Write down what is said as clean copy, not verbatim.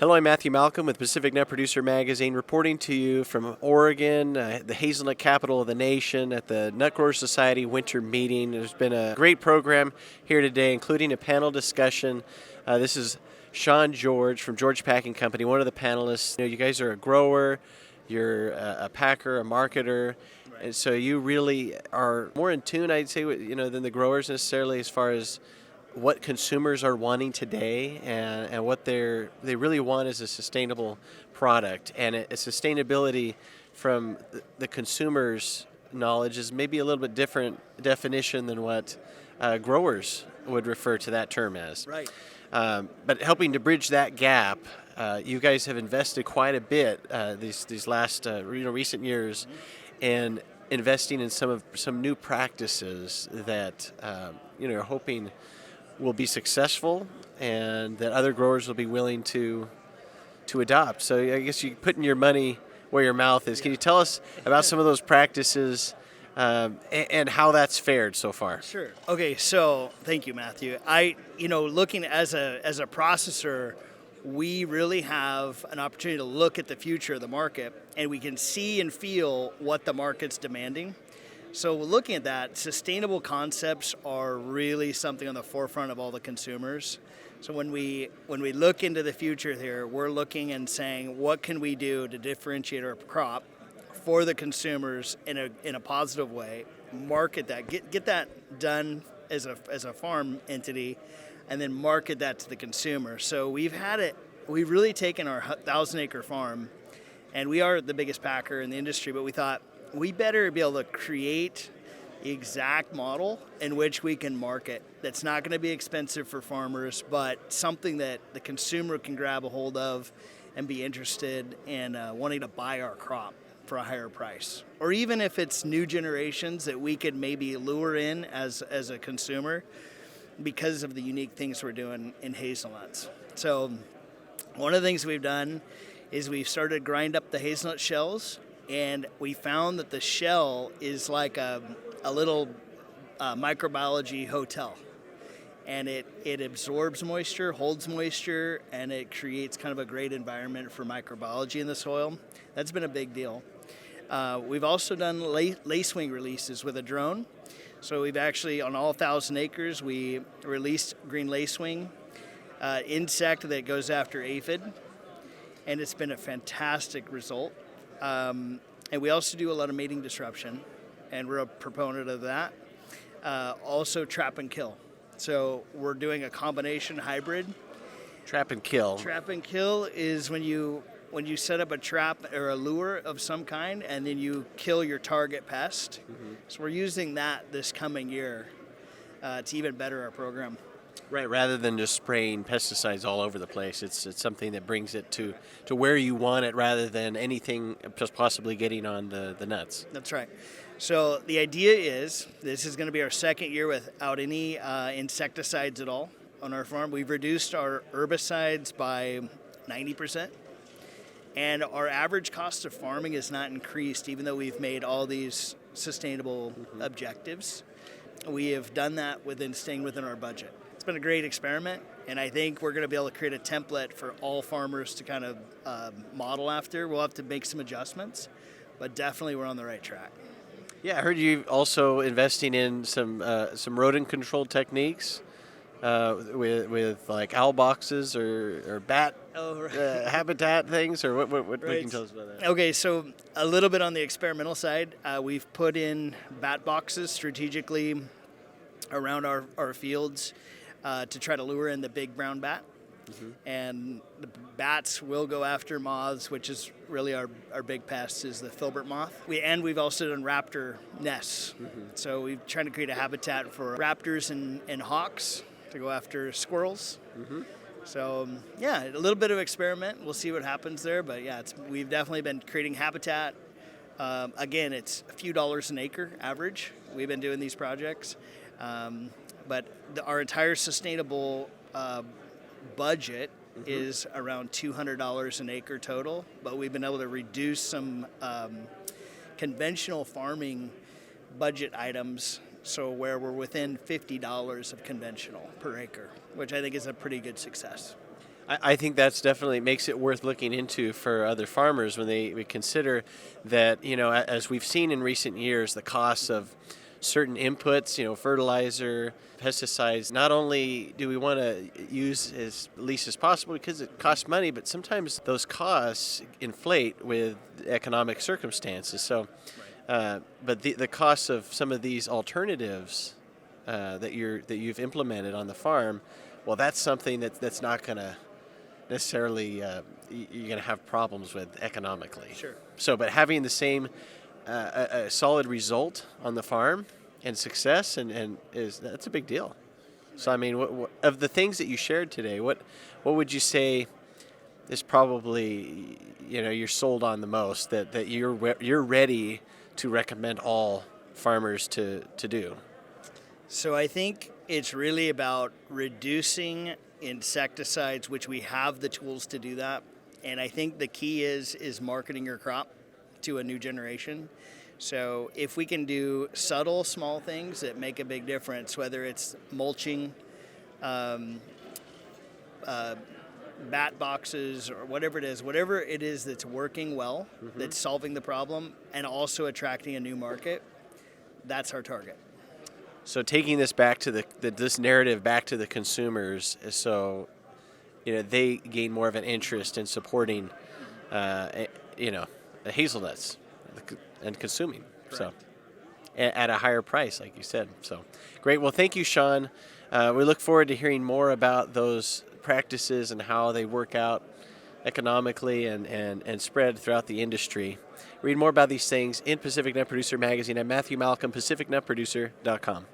Hello, I'm Matthew Malcolm with Pacific Nut Producer Magazine, reporting to you from Oregon, the hazelnut capital of the nation, at the Nut Growers Society Winter Meeting. There's been a great program here today, including a panel discussion. This is Sean George from George Packing Company, one of the panelists. You guys are a grower, you're a packer, a marketer, and so you really are more in tune, I'd say, than the growers necessarily, as far as what consumers are wanting today, and what they really want is a sustainable product. And a sustainability from the consumer's knowledge is maybe a little bit different definition than what growers would refer to that term as. Right. But helping to bridge that gap, you guys have invested quite a bit these last recent years in investing in some new practices that are hoping will be successful and that other growers will be willing to adopt. So I guess you're putting your money where your mouth is. Can you tell us about some of those practices and how that's fared so far? Sure. Okay, so thank you, Matthew. Looking as a processor, we really have an opportunity to look at the future of the market, and we can see and feel what the market's demanding. So looking at that, sustainable concepts are really something on the forefront of all the consumers. So when we look into the future here, we're looking and saying, what can we do to differentiate our crop for the consumers in a positive way, market that, get that done as a farm entity, and then market that to the consumer. So we've really taken our 1,000-acre farm, and we are the biggest packer in the industry, but we thought, we better be able to create the exact model in which we can market that's not going to be expensive for farmers, but something that the consumer can grab a hold of and be interested in wanting to buy our crop for a higher price. Or even if it's new generations that we could maybe lure in as a consumer because of the unique things we're doing in hazelnuts. So one of the things we've done is we've started to grind up the hazelnut shells, and we found that the shell is like a little microbiology hotel. And it absorbs moisture, holds moisture, and it creates kind of a great environment for microbiology in the soil. That's been a big deal. We've also done lacewing releases with a drone. So we've actually, on all 1,000 acres, we released green lacewing, insect that goes after aphid. And it's been a fantastic result. And we also do a lot of mating disruption, and we're a proponent of that. Also trap and kill. So we're doing a combination hybrid. Trap and kill. Trap and kill is when you set up a trap or a lure of some kind, and then you kill your target pest. Mm-hmm. So we're using that this coming year to even better our program. Right, rather than just spraying pesticides all over the place, it's something that brings it to where you want it, rather than anything just possibly getting on the nuts. That's right. So the idea is, this is going to be our second year without any insecticides at all on our farm. We've reduced our herbicides by 90%, and our average cost of farming has not increased, even though we've made all these sustainable objectives. We have done that staying within our budget. It's been a great experiment, and I think we're going to be able to create a template for all farmers to kind of model after. We'll have to make some adjustments, but definitely we're on the right track. Yeah, I heard you also investing in some rodent control techniques with like owl boxes or bat habitat things, or what right. Can you tell us about that? Okay, so a little bit on the experimental side, we've put in bat boxes strategically around our fields to try to lure in the big brown bat. Mm-hmm. And the bats will go after moths, which is really our big pest, is the filbert moth. We've also done raptor nests. Mm-hmm. So we're trying to create a habitat for raptors and hawks to go after squirrels. Mm-hmm. So a little bit of experiment. We'll see what happens there. But we've definitely been creating habitat. Again, it's a few dollars an acre average. We've been doing these projects. But our entire sustainable budget is around $200 an acre total, but we've been able to reduce some conventional farming budget items, so where we're within $50 of conventional per acre, which I think is a pretty good success. I think that's definitely makes it worth looking into for other farmers when we consider that, as we've seen in recent years, the costs of certain inputs, fertilizer, pesticides, not only do we want to use as least as possible because it costs money, but sometimes those costs inflate with economic circumstances. So, but the costs of some of these alternatives that you've implemented on the farm, well, that's something that's not going to necessarily you're going to have problems with economically. Sure. So, but having the same a solid result on the farm and success and that's a big deal. So, I mean, what of the things that you shared today, what would you say is probably you're sold on the most that you're ready to recommend all farmers to do? So I think it's really about reducing insecticides, which we have the tools to do that. And I think the key is marketing your crop to a new generation. So if we can do subtle, small things that make a big difference, whether it's mulching, bat boxes, or whatever it is that's working well, that's solving the problem, and also attracting a new market, that's our target. So taking this back to this narrative back to the consumers, so they gain more of an interest in supporting, the hazelnuts and consuming. Correct. So at a higher price, like you said. So great. Well, thank you, Sean. We look forward to hearing more about those practices and how they work out economically and spread throughout the industry. Read more about these things in Pacific Nut Producer Magazine at Matthew Malcolm, PacificNutProducer.com.